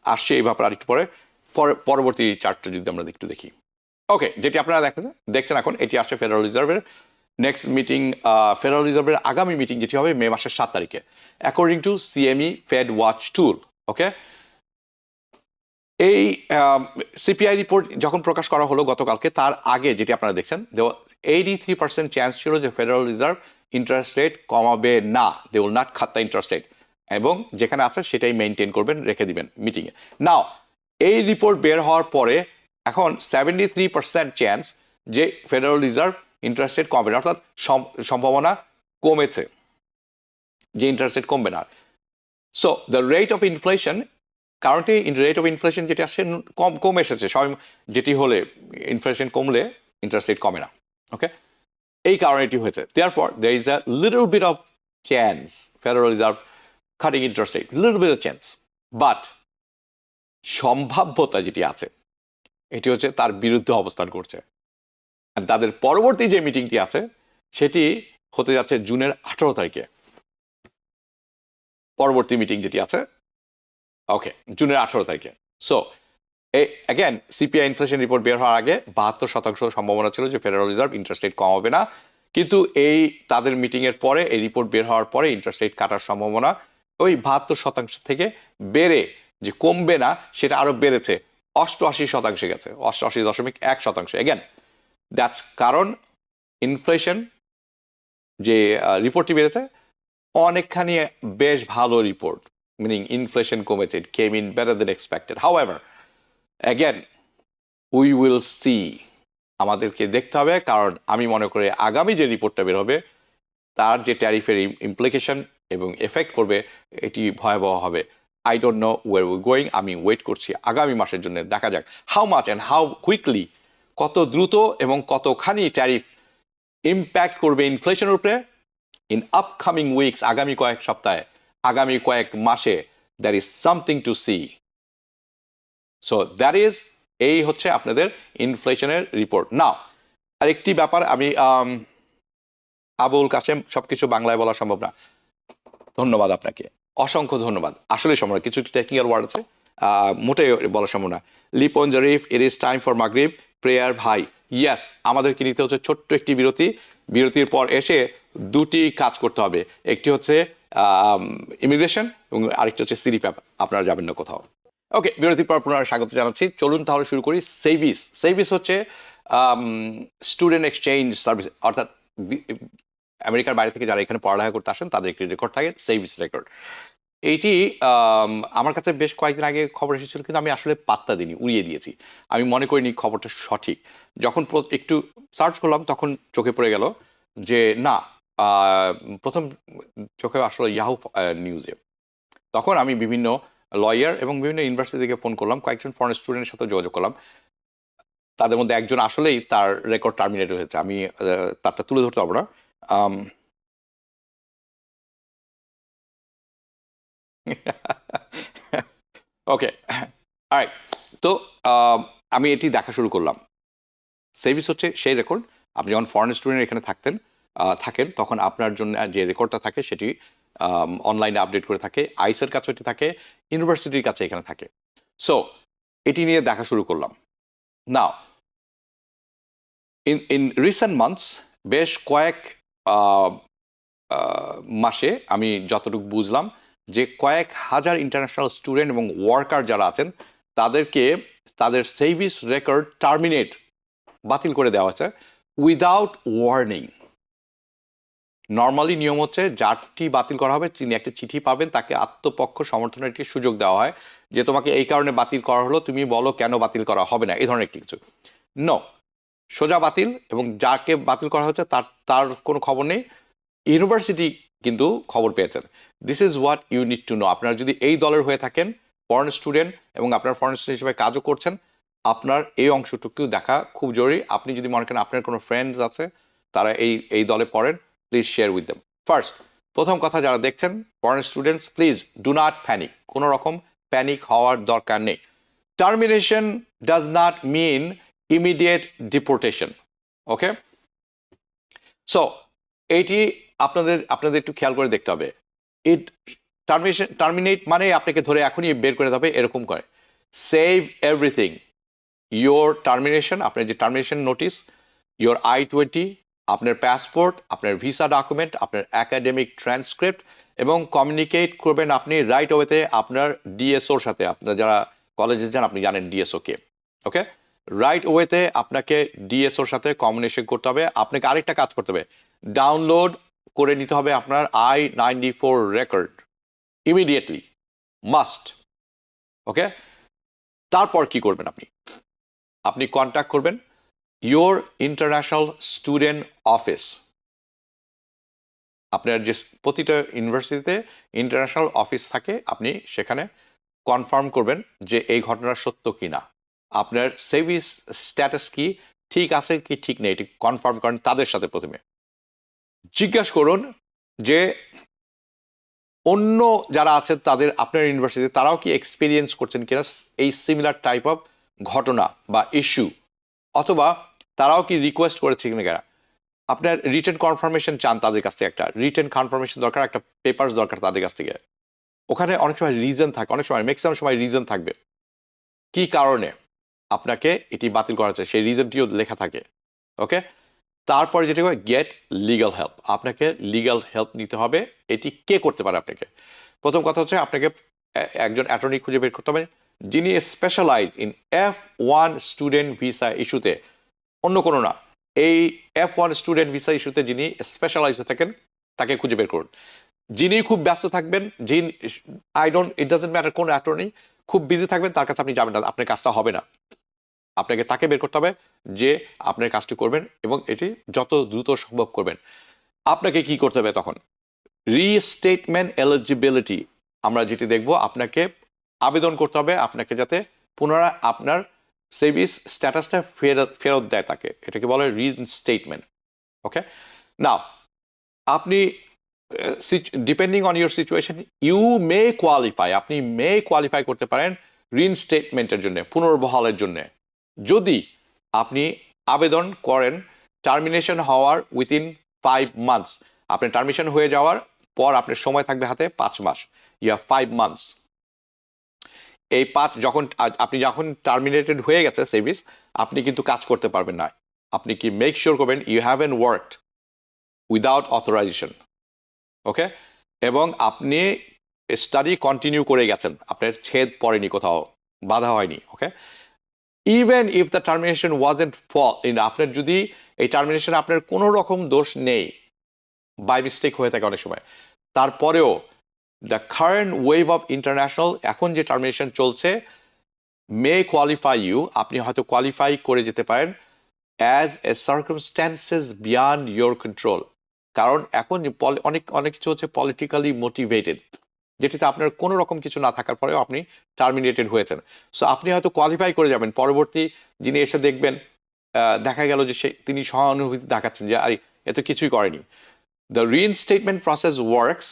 আসছে এই ব্যাপারে আরেকটু পরবর্তী চার্টটা যদি আমরা একটু দেখি। ওকে, যেটি আপনারা দেখছেন এখন, এটি আসছে ফেডারেল রিজার্ভের নেক্সট মিটিং, ফেডারেল রিজার্ভের আগামী মিটিং যেটি হবে মে মাসের 7 তারিখে, according to CME Fed watch tool. Okay, এই সিপিআই রিপোর্ট যখন প্রকাশ করা হলো গতকালকে, তার আগে যেটি আপনারা দেখছেন, 83% চান্স ছিল যে ফেডারেল রিজার্ভ ইন্টারেস্ট রেট কমাবে না, they will not cut the interest rate, এবং যেখানে আছে সেটাই মেনটেন করবেন, রেখে দিবেন মিটিংয়ে। নাও এই রিপোর্ট বের হওয়ার পরে এখন 73% চান্স যে ফেডারেল রিজার্ভ ইন্টারেস্ট রেট কমবে না, অর্থাৎ সম্ভাবনা কমেছে যে ইন্টারেস্ট রেট কমবে না। So the rate of inflation, currently rate of inflation যেটি আসছে কম এসেছে, সবাই যেটি হলে ইনফ্লেশন কমলে ইন্টারেস্ট রেট কমে না। ওকে, এই কারণে এটি হয়েছে। Therefore there is a little bit of chance federal reserve cutting interest rate, little bit of change, but সম্ভাব্যতা যেটি আছে এটি হচ্ছে তার বিরুদ্ধে অবস্থান করছে। আর তাদের পরবর্তী যে মিটিংটি আছে সেটি হতে যাচ্ছে জুনের 18 তারিখে। পরবর্তী মিটিং যেটি আছে ওকে জুনের 18 তারিখে। So again CPI inflation report বের হওয়ার আগে 72% সম্ভাবনা ছিল যে ফেডারেল রিজার্ভ ইন্টারেস্ট রেট কমাবে না, কিন্তু এই তাদের মিটিং এর পরে এই রিপোর্ট বের হওয়ার পরে ইন্টারেস্ট রেট কাটার সম্ভাবনা ওই 72% থেকে বেড়ে যে কমবে না সেটা আরো বেড়েছে 88% গেছে, 88.1%। এগেন দ্যাটস কারণ ইনফ্লেশন যে রিপোর্টটি বেড়েছে অনেকখানি বেশ ভালো রিপোর্ট, মিনিং ইনফ্লেশন কমেছে, it came in better than expected. However again we will see, আমাদেরকে দেখতে হবে, কারণ আমি মনে করি আগামী যে রিপোর্টটা বের হবে তার যে ট্যারিফের ইমপ্লিকেশন এবং এফেক্ট করবে এটি ভয়াবহ হবে। I don't know where we going, আমি ওয়েট করছি আগামী মাসের জন্য, দেখা যাক how much and how quickly, কত দ্রুত এবং কতখানি ট্যারিফ ইম্প্যাক্ট করবে ইনফ্লেশনের উপরে ইন আপকামিং উইকস, আগামী কয়েক সপ্তাহে, আগামী কয়েক মাসে। That is something to see. So that is, এই হচ্ছে আপনাদের ইনফ্লেশনের রিপোর্ট। নাও আরেকটি ব্যাপার, আমি আবুল কাশেম, সবকিছু বাংলায় বলা সম্ভব না, ধন্যবাদ আপনাকে, অসংখ্য ধন্যবাদ। আসলে সম্ভব কিছু টেকনিক্যাল ওয়ার্ড আছে মোটেই বলা সম্ভব না। Lipon Zarif, it is time for Maghrib prayer. ভাই ইয়েস, আমাদেরকে নিতে হচ্ছে ছোট্ট একটি বিরতি, বিরতির পর এসে দুটি কাজ করতে হবে, একটি হচ্ছে ইমিগ্রেশন এবং আরেকটি হচ্ছে সিরিপ্যাপ, আপনারা যাবেন না কোথাও। ওকে, বিরতির পর পুনরায় স্বাগত জানাচ্ছি। চলুন তাহলে শুরু করি। সেভিস, সেভিস হচ্ছে স্টুডেন্ট এক্সচেঞ্জ সার্ভিস, অর্থাৎ আমেরিকার বাইরে থেকে যারা এখানে পড়ালেখা করতে আসেন তাদের একটি রেকর্ড থাকে, সেভিস রেকর্ড। এইটি আমার কাছে বেশ কয়েকদিন আগে খবর এসেছিল, কিন্তু আমি আসলে পাত্তা দিইনি, উড়িয়ে দিয়েছি। আমি মনে করিনি খবরটা সঠিক। যখন একটু সার্চ করলাম তখন চোখে পড়ে গেল যে না, প্রথম চোখে আসলে ইয়াহু নিউজে। তখন আমি বিভিন্ন লয়ার এবং বিভিন্ন ইউনিভার্সিটি থেকে ফোন করলাম, কয়েকজন ফরেন স্টুডেন্টের সাথে যোগাযোগ করলাম। তাদের মধ্যে একজন আসলেই তার রেকর্ড টার্মিনেট হয়েছে, আমি তারটা তুলে ধরতে পারবো না। ওকে, রাইট। তো আমি এটি দেখা শুরু করলাম। সেভিস হচ্ছে সেই রেকর্ড, আপনি যখন ফরেন স্টুডেন্ট এখানে থাকেন তখন আপনার জন্য যে রেকর্ডটা থাকে সেটি অনলাইনে আপডেট করে থাকে, আইসের কাছে এটি থাকে, ইউনিভার্সিটির কাছে এখানে থাকে। সো এটি নিয়ে দেখা শুরু করলাম। নাও ইন রিসেন্ট মান্থস, বেশ কয়েক মাসে আমি যতটুকু বুঝলাম যে কয়েক হাজার ইন্টারন্যাশনাল স্টুডেন্ট এবং ওয়ার্কার যারা আছেন তাদেরকে তাদের সেভিস রেকর্ড টার্মিনেট, বাতিল করে দেওয়া হয়েছে উইদাউট ওয়ার্নিং। নর্মালি নিয়ম হচ্ছে যারটি বাতিল করা হবে তিনি একটা চিঠি পাবেন, তাকে আত্মপক্ষ সমর্থনের একটি সুযোগ দেওয়া হয় যে তোমাকে এই কারণে বাতিল করা হলো, তুমি বলো কেন বাতিল করা হবে না, এই ধরনের একটি কিছু। নো, সোজা বাতিল, এবং যাকে বাতিল করা হচ্ছে তার কোনো খবর নেই। ইউনিভার্সিটি কিন্তু খবর পেয়েছেন। This is what you need to know. আপনারা যদি এই দলের হয়ে থাকেন, ফরেন স্টুডেন্ট, এবং আপনার ফরেন স্টুডেন্ট হিসেবে কাজও করছেন, আপনার এই অংশটুকু দেখা খুব জরুরি। আপনি যদি মনে করেন আপনার কোনো ফ্রেন্ডস আছে তারা এই দলে পড়েন, please share with them. First, প্রথম কথা, যারা দেখছেন foreign students, please do not panic, কোনো রকম প্যানিক হওয়ার দরকার নেই। Termination does not mean immediate deportation. Okay, so এইটি আপনাদের একটু খেয়াল করে দেখতে হবে। ইট টার্মিনেট মানে আপনাকে ধরে এখনই বের করে দেবে এরকম করে। সেভ এভরিথিং, ইয়োর টার্মিনেশন, আপনার যে টার্মিনেশন নোটিস, ইয়োর I-20, আপনার পাসপোর্ট, আপনার ভিসা ডকুমেন্ট, আপনার একাডেমিক ট্রান্সক্রিপ্ট, এবং কমিউনিকেট করবেন আপনি রাইট ওয়েতে আপনার ডিএসওর সাথে। আপনার যারা কলেজে যান আপনি জানেন ডিএসও কে। ওকে, রাইট ওয়েতে আপনাকে ডিএসওর সাথে কমিউনিকেশন করতে হবে। আপনাকে আরেকটা কাজ করতে হবে, ডাউনলোড করে নিতে হবে আপনার I-94 রেকর্ড ইমিডিয়েটলি, মাস্ট। ওকে, তারপর কি করবেন আপনি কন্ট্যাক্ট করবেন ইয়োর ইন্টারন্যাশনাল স্টুডেন্ট অফিস। আপনার যে প্রতিটা ইউনিভার্সিটিতে ইন্টারন্যাশনাল অফিস থাকে, আপনি সেখানে কনফার্ম করবেন যে এই ঘটনা সত্য কি না, আপনার সেভিস স্ট্যাটাস কি, ঠিক আছে কি ঠিক নেই, এটি কনফার্ম করেন তাদের সাথে। প্রথমে জিজ্ঞাসা করুন যে অন্য যারা আছে তাদের আপনার ইউনিভার্সিটিতে তারাও কি এক্সপিরিয়েন্স করছেন কিনা এই সিমিলার টাইপ অফ ঘটনা বা ইস্যু, অথবা তারাও কি রিকোয়েস্ট করেছে কিনা, আপনার রিটেন কনফার্মেশন চান তাদের কাছ থেকে, একটা রিটেন কনফার্মেশন দরকার, একটা পেপারস দরকার তাদের কাছ থেকে। ওখানে অনেক সময় রিজন থাকে, অনেক সময় ম্যাক্সিমাম সময় রিজন থাকবে কি কারণে আপনাকে এটি বাতিল করা হচ্ছে, সেই রিজনটিও লেখা থাকে। ওকে, তারপরে যেটা গেট লিগাল হেল্প, আপনাকে লিগাল হেল্প নিতে হবে। এটি কে করতে পারে আপনাকে? প্রথম কথা হচ্ছে আপনাকে একজন অ্যাটর্নি খুঁজে বের করতে হবে যিনি specialise in F1 student visa ইস্যুতে, অন্য কোনো না, এই F1 স্টুডেন্ট ভিসা ইস্যুতে যিনি স্পেশালাইজ হয়ে থাকেন তাকে খুঁজে বের করুন। যিনি খুব ব্যস্ত থাকবেন, যিনি ইট ডাজন্ট ম্যাটার কোন অ্যাটর্নি, খুব বিজি থাকবেন তার কাছে আপনি যাবেন না, আপনার কাজটা হবে না। আপনাকে তাকে বের করতে হবে যে আপনার কাজটি করবেন এবং এটি যত দ্রুত সম্ভব করবেন। আপনাকে কি করতে হবে তখন? রিস্টেটমেন্ট এলিজিবিলিটি আমরা যেটি দেখব, আপনাকে আবেদন করতে হবে আপনাকে যাতে পুনরায় আপনার সেভিস স্ট্যাটাসটা ফেরত দেয় তাকে, এটাকে বলে রিস্টেটমেন্ট। ওকে, নাও আপনি depending on your situation you may qualify, আপনি মে কোয়ালিফাই করতে পারেন রিইনস্টেটমেন্টের জন্য, পুনর্বহালের জন্য, যদি আপনি আবেদন করেন টার্মিনেশন হওয়ার উইথিন 5 মান্থস। আপনার টার্মিনেশন হয়ে যাওয়ার পর আপনার সময় থাকবে হাতে 5 মাস, ইউ হ্যাভ 5 মান্থস। এই 5 আপনি যখন টার্মিনেটেড হয়ে গেছে সার্ভিস, আপনি কিন্তু কাজ করতে পারবেন না। আপনি কি মেক শিওর করবেন you haven't worked without authorization. Okay, এবং আপনি স্টাডি কন্টিনিউ করে গেছেন, আপনার ছেদ পড়েনি, কোথাও বাধা হয়নি। Okay, even if the termination wasn't fall, আপনার যদি এই টার্মিনেশন আপনার কোনো রকম দোষ নেই, বাই মিস্টেক হয়ে থাকে অনেক সময়, তারপরেও the current wave of international, এখন যে টার্মিনেশন চলছে, মে কোয়ালিফাই ইউ, আপনি হয়তো কোয়ালিফাই করে যেতে পারেন as a circumstances beyond your control. কারণ এখন অনেক কিছু হচ্ছে পলিটিক্যালি মোটিভেটেড, যেটিতে আপনার কোনো রকম কিছু না থাকার পরেও আপনি টার্মিনেটেড হয়েছেন। সো আপনি হয়তো কোয়ালিফাই করে যাবেন, পরবর্তী যিনি এসে দেখবেন দেখা গেল যে তিনি সহানুভূতি দেখাচ্ছেন যে আরে এত কিছুই করেনি। The reinstatement process works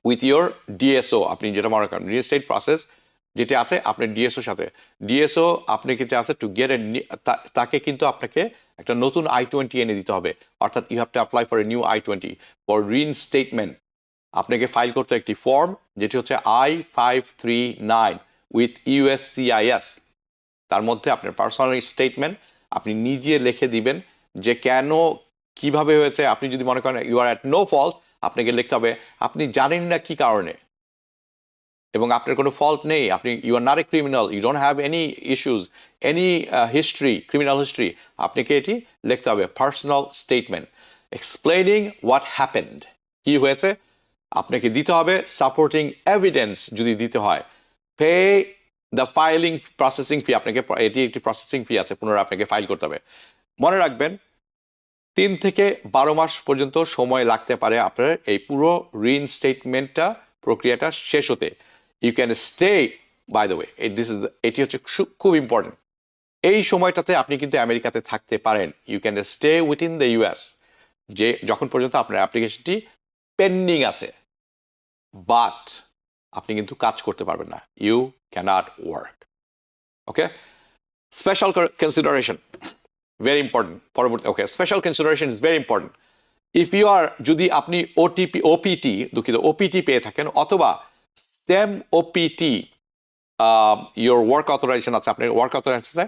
with your DSO, আপনি যেটা মনে করেন রিইনস্টেট প্রসেস যেটি আছে আপনার ডিএসওর সাথে, ডিএসও আপনি কিন্তু আছে টু গেট তাকে কিন্তু আপনাকে একটা নতুন I-20 এনে দিতে হবে, অর্থাৎ you have to apply for a new I-20 for reinstatement. আপনাকে ফাইল করতে একটি ফর্ম যেটি হচ্ছে I-539 উইথ USCIS। তার মধ্যে আপনার পার্সোনাল স্টেটমেন্ট আপনি নিজে লিখে দিবেন যে কেন কিভাবে হয়েছে। আপনি যদি মনে করেন you are at no fault, আপনাকে লিখতে হবে আপনি জানেন না কি কারণে এবং আপনার কোনো ফল্ট নেই, আপনি you are not a criminal, you don't have any issues, any history, criminal history. আপনাকে এটি লিখতে হবে personal statement explaining what happened, কি হয়েছে। আপনাকে দিতে হবে সাপোর্টিং এভিডেন্স যদি দিতে হয়, pay the filing processing fee, আপনাকে এটি একটি প্রসেসিং ফি আছে, পুনরায় আপনাকে ফাইল করতে হবে। মনে রাখবেন 3 থেকে 12 মাস পর্যন্ত সময় লাগতে পারে আপনার এই পুরো রিইনস্টেটমেন্টটা প্রক্রিয়াটা শেষ হতে। You can stay, by the way এটি হচ্ছে খুব ইম্পর্টেন্ট, এই সময়টাতে আপনি কিন্তু আমেরিকাতে থাকতে পারেন। You can stay within the US, যে যখন পর্যন্ত আপনার অ্যাপ্লিকেশনটি পেন্ডিং আছে, বাট আপনি কিন্তু কাজ করতে পারবেন না, you can't work. Okay, special consideration very important পরবর্তী। Okay, special consideration is very important. If you are, যদি আপনি ওপিটি পেয়ে থাকেন অথবা STEM OPT, your work authorization আছে, আপনার ওয়ার্ক অথরাইজেশন আছে,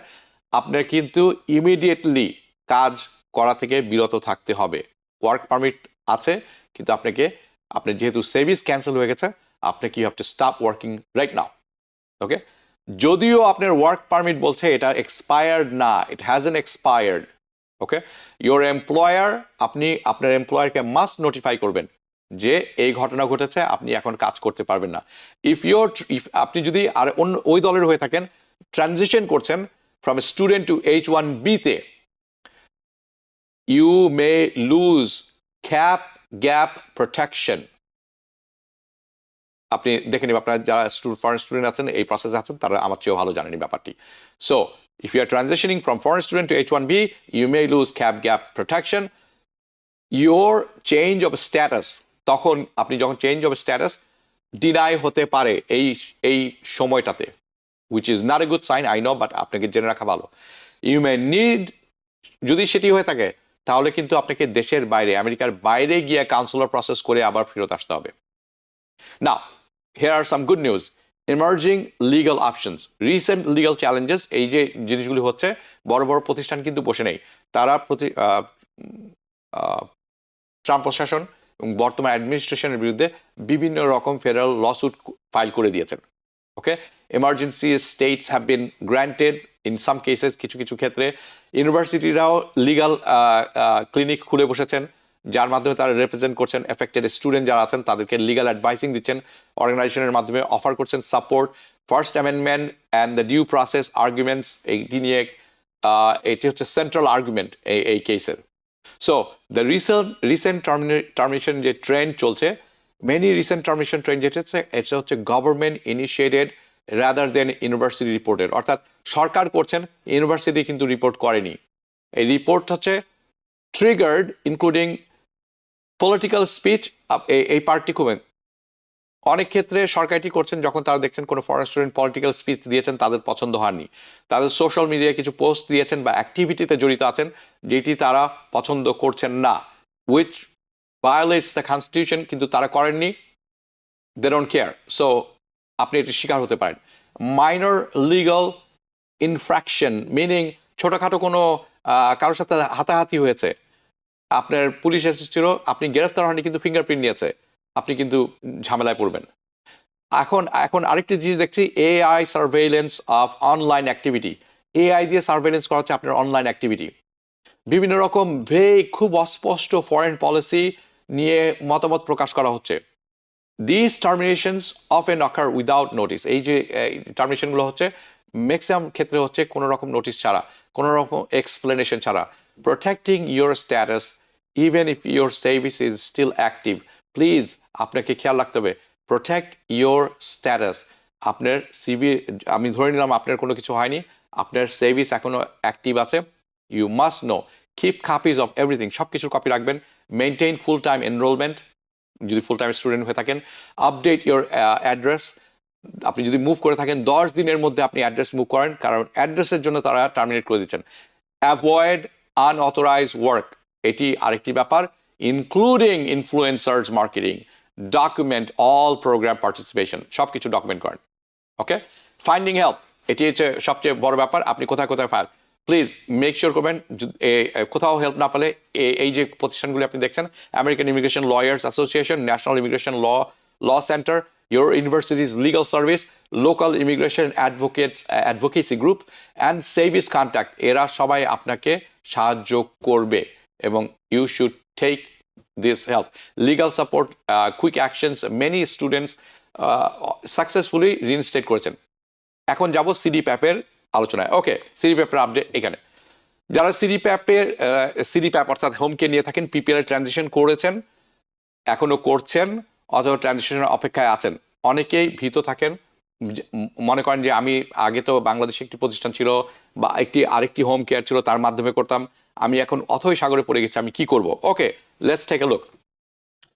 আপনার কিন্তু ইমিডিয়েটলি কাজ করা থেকে বিরত থাকতে হবে। ওয়ার্ক পারমিট আছে কিন্তু আপনার যেহেতু সার্ভিস ক্যান্সেল হয়ে গেছে, আপনাকে you have to stop working right now. Okay, যদিও আপনার ওয়ার্ক পারমিট বলছে এটা এক্সপায়ার্ড না, it hasn't expired. Okay, your employer, আপনি আপনার এমপ্লয়ারকে মাস্ট নোটিফাই করবেন যে এই ঘটনা ঘটেছে, আপনি এখন কাজ করতে পারবেন না। ইফ আপনি যদি আর অন্য ওই দলের হয়ে থাকেন, ট্রানজিশন করছেন ফ্রম স্টুডেন্ট টু H-1B তে, you may lose cap gap protection. আপনি দেখে নিন, আপনার যারা ফরেন স্টুডেন্ট আছেন এই প্রসেসে আছেন তারা আমার চেয়েও ভালো জানেন ব্যাপারটি। So if you are transitioning from foreign student to H-1B, you may lose cap gap protection. Your change of status তখন আপনি যখন চেঞ্জ অফ স্ট্যাটাস ডিনাই হতে পারে এই সময়টাতে, which is not a good sign, I know, but আপনাকে জেনে রাখা ভালো। ইউ মে নিড, যদি সেটি হয়ে থাকে তাহলে কিন্তু আপনাকে দেশের বাইরে, আমেরিকার বাইরে গিয়ে কাউন্সিলর প্রসেস করে আবার ফেরত আসতে হবে। নাও here are some good news, emerging legal options, recent legal challenges। এই যে জিনিসগুলি হচ্ছে, বড় বড় প্রতিষ্ঠান কিন্তু বসে নেই, তারা ট্রাম্প প্রশাসন এবং বর্তমান অ্যাডমিনিস্ট্রেশনের বিরুদ্ধে বিভিন্ন রকম ফেডারেল লসুট ফাইল করে দিয়েছেন। Okay, emergency stays have been granted in some cases, কিছু কিছু ক্ষেত্রে ইউনিভার্সিটিরাও লিগাল ক্লিনিক খুলে বসেছেন, যার মাধ্যমে তারা রিপ্রেজেন্ট করছেন এফেক্টেড স্টুডেন্ট যারা আছেন, তাদেরকে লিগাল অ্যাডভাইসিং দিচ্ছেন, অর্গানাইজেশনের মাধ্যমে অফার করছেন support. First amendment and the due process arguments, এইটি নিয়ে এটি হচ্ছে সেন্ট্রাল আর্গুমেন্ট এই কেসের। সো দ্য রিসেন্ট টার্মিনেশন যে ট্রেন্ড চলছে, মেনি রিসেন্ট টার্মিনেশন ট্রেন্ড যেটা হচ্ছে, এটা হচ্ছে government initiated rather than university reported, অর্থাৎ সরকার করছেন, ইউনিভার্সিটি কিন্তু রিপোর্ট করেনি। এই রিপোর্ট হচ্ছে ট্রিগার্ড ইনক্লুডিং পলিটিক্যাল স্পিচ। এই পার্টটি খুব অনেক ক্ষেত্রে সরকারটি করছেন যখন তারা দেখছেন কোনো ফরেন স্টুডেন্ট পলিটিক্যাল স্পিচ দিয়েছেন, তাদের পছন্দ হয়নি, তাদের সোশ্যাল মিডিয়ায় কিছু পোস্ট দিয়েছেন বা অ্যাক্টিভিটিতে জড়িত আছেন যেটি তারা পছন্দ করছেন না, উইচ ভায়োলেটস দ্য কনস্টিটিউশন, কিন্তু তারা করেননি, দে ডোন্ট কেয়ার। সো আপনি এটির শিকার হতে পারেন। মাইনর লিগাল ইনফ্র্যাকশন, মিনিং ছোটোখাটো কোনো কারোর সাথে হাতাহাতি হয়েছে, আপনার পুলিশ এসেছিল, আপনি গ্রেফতার হয়নি কিন্তু ফিঙ্গারপ্রিন্ট নিয়েছে, আপনি কিন্তু ঝামেলায় পড়বেন। এখন আরেকটি জিনিস দেখছি, AI surveillance of online activity. AI দিয়ে সার্ভেইলেন্স করা হচ্ছে আপনার অনলাইন অ্যাক্টিভিটি। বিভিন্ন রকম খুব অস্পষ্ট ফরেন পলিসি নিয়ে মতামত প্রকাশ করা হচ্ছে। This terminations often occur without notice. এই যে টার্মিনেশনগুলো হচ্ছে ম্যাক্সিমাম ক্ষেত্রে হচ্ছে কোনো রকম নোটিস ছাড়া, কোনো রকম এক্সপ্লেনেশন ছাড়া। Protecting your status even if your service is still active, please আপনাকে খেয়াল রাখতে হবে, প্রোটেক্ট ইউর স্ট্যাটাস। আপনার সিভি, আমি ধরে নিলাম আপনার কোনো কিছু হয়নি, আপনার সার্ভিস এখনও অ্যাক্টিভ আছে, you must know, keep copies of everything, সব কিছুর কপি রাখবেন। মেনটেইন ফুল টাইম এনরোলমেন্ট যদি ফুল টাইম স্টুডেন্ট হয়ে থাকেন। আপডেট ইউর অ্যাড্রেস, আপনি যদি মুভ করে থাকেন 10 দিনের মধ্যে আপনি অ্যাড্রেস মুভ করেন, কারণ অ্যাড্রেসের জন্য তারা টার্মিনেট করে দিচ্ছেন। অ্যাভয়েড আনঅথরাইজ ওয়ার্ক, এটি আরেকটি ব্যাপার, including influencers marketing. Document all program participation, সব কিছু ডকুমেন্ট করেন। ওকে, ফাইন্ডিং হেল্প, এটি হচ্ছে সবচেয়ে বড় ব্যাপার। আপনি কোথায় কোথায় ফাইল, প্লিজ মেক শিওর করবেন কোথাও হেল্প না পেলে এই যে প্রতিষ্ঠানগুলি আপনি দেখছেন, American immigration lawyers association, national immigration law center, your university's legal service, local immigration advocacy group and service contact, এরা সবাই আপনাকে সাহায্য করবে এবং you should take this help. Legal support, quick actions, many students successfully reinstate করেছেন। এখন যাব সিডিপ্যাপের আলোচনায়। ওকে, সিডিপ্যাপের আপডেট এখানে। যারা সিডিপ্যাপ অর্থাৎ হোমকে নিয়ে থাকেন, পিপিএল এর ট্রানজিশন করেছেন, এখনো করছেন অথবা ট্রানজিশনের অপেক্ষায় আছেন, অনেকেই ভীত থাকেন, মনে করেন যে আমি আগে তো বাংলাদেশে একটি প্রতিষ্ঠান ছিল বা আরেকটি হোম কেয়ার ছিল, তার মাধ্যমে করতাম, আমি এখন অথই সাগরে পড়ে গেছি, আমি কি করব? ওকে, লেটস টেক এ লুক।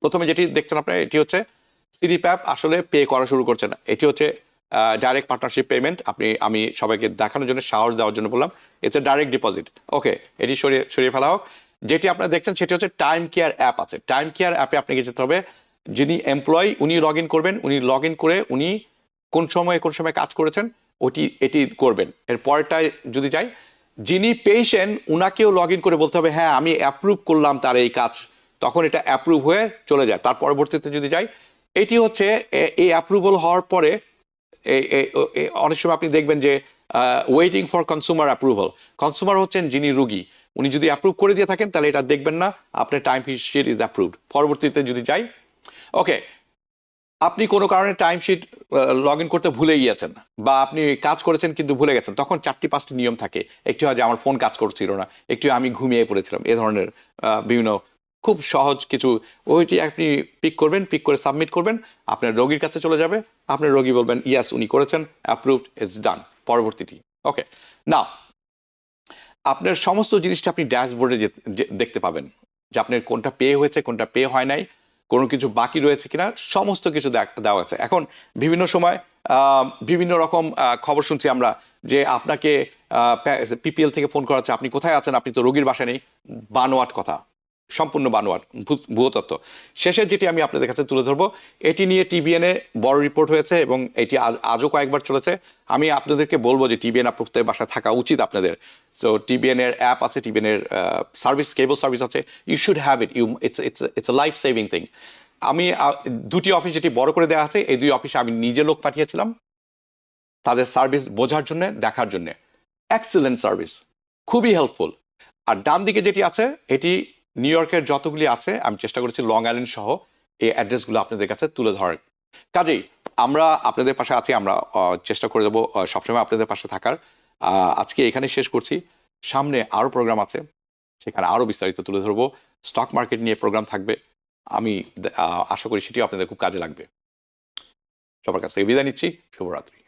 প্রথমে যেটি দেখছেন আপনারা, এটি হচ্ছে সিডিপ্যাপ আসলে পে করা শুরু করছে না, এটি হচ্ছে ডাইরেক্ট পার্টনারশিপ পেমেন্ট। আমি সবাইকে দেখানোর জন্য, সাহস দেওয়ার জন্য বললাম, ইটস এ ডাইরেক্ট ডিপোজিট। ওকে, এটি সরিয়ে ফেলা হোক। যেটি আপনারা দেখছেন সেটি হচ্ছে টাইম কেয়ার অ্যাপ আছে। টাইম কেয়ার অ্যাপে আপনাকে যেতে হবে, যিনি উনি লগ ইন করবেন, উনি লগ ইন করে উনি কোন সময় কাজ করেছেন এটি করবেন। এর পরেরটায় যদি যাই, যিনি পেশেন্ট উনাকেও লগ ইন করে বলতে হবে হ্যাঁ আমি অ্যাপ্রুভ করলাম তার এই কাজ, তখন এটা অ্যাপ্রুভ হয়ে চলে যায়। তার পরবর্তীতে যদি যাই, এটি হচ্ছে এই অ্যাপ্রুভাল হওয়ার পরে অনেক সময় আপনি দেখবেন যে waiting for consumer approval. Consumer হচ্ছেন যিনি রুগী, উনি যদি অ্যাপ্রুভ করে দিয়ে থাকেন তাহলে এটা দেখবেন না, আপনার টাইম শিট ইজ অ্যাপ্রুভড। পরবর্তীতে যদি যাই, ওকে, আপনি কোনো কারণে টাইমশিট লগ ইন করতে ভুলে গিয়েছেন বা আপনি কাজ করেছেন কিন্তু ভুলে গেছেন, তখন 4-5টি নিয়ম থাকে। একটি হয় যে আমার ফোন কাজ করছিল না, একটি আমি ঘুমিয়ে পড়েছিলাম, এ ধরনের বিভিন্ন খুব সহজ কিছু, ওইটি আপনি পিক করে সাবমিট করবেন, আপনার রোগীর কাছে চলে যাবে, আপনার রোগী বলবেন ইয়াস উনি করেছেন, অ্যাপ্রুভড, ইটস ডান। পরবর্তীটি, ওকে, না আপনার সমস্ত জিনিসটা আপনি ড্যাশবোর্ডে দেখতে পাবেন যে আপনার কোনটা পে হয়েছে, কোনটা পে হয় নাই, কোনো কিছু বাকি রয়েছে কিনা, সমস্ত কিছু দেওয়া আছে। এখন বিভিন্ন সময় বিভিন্ন রকম খবর শুনছি আমরা যে আপনাকে পিপিএল থেকে ফোন করা হচ্ছে, আপনি কোথায় আছেন, আপনি তো রোগীর বাসায় নেই। বানোয়াট কথা, সম্পূর্ণ বানোয়াট, ভুয়ো তথ্য। শেষে যেটি আমি আপনাদের কাছে তুলে ধরবো, এটি নিয়ে টিবিএনে বড় রিপোর্ট হয়েছে এবং এটি আজও কয়েকবার চলেছে। আমি আপনাদেরকে বলবো যে টিবিএন আপনাদের বাসায় থাকা উচিত আপনাদের। সো টিবিএন এর অ্যাপ আছে, টিবিএন এর সার্ভিস, কেবল সার্ভিস আছে, you should have it. It's a life saving thing. আমি দুটি অফিস যেটি বড় করে দেওয়া আছে, এই দুই অফিসে আমি নিজে লোক পাঠিয়েছিলাম তাদের সার্ভিস বোঝার জন্য, দেখার জন্য। এক্সেলেন্ট সার্ভিস, খুবই হেল্পফুল। আর ডান দিকে যেটি আছে, এটি নিউ ইয়র্কের যতগুলি আছে আমি চেষ্টা করেছি লং আইল্যান্ড সহ এই অ্যাড্রেসগুলো আপনাদের কাছে তুলে ধরার। কাজেই আমরা আপনাদের পাশে আছি, আমরা চেষ্টা করে দেবো সবসময় আপনাদের পাশে থাকার। আজকে এখানে শেষ করছি, সামনে আরও প্রোগ্রাম আছে, সেখানে আরও বিস্তারিত তুলে ধরবো। স্টক মার্কেট নিয়ে প্রোগ্রাম থাকবে, আমি আশা করি সেটিও আপনাদের খুব কাজে লাগবে। সবার কাছ থেকে বিদায় নিচ্ছি, শুভরাত্রি।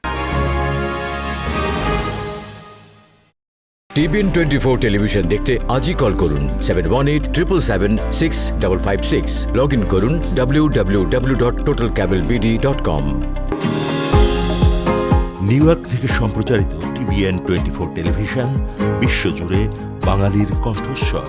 টিবিএন 24 টেলিভিশন দেখতে আজই কল করুন 7187776556। লগ ইন করুন www.totalcablebd.com। নিউ ইয়র্ক থেকে সম্প্রচারিত টিবিএন 24 টেলিভিশন বিশ্বজুড়ে বাঙালির কণ্ঠস্বর।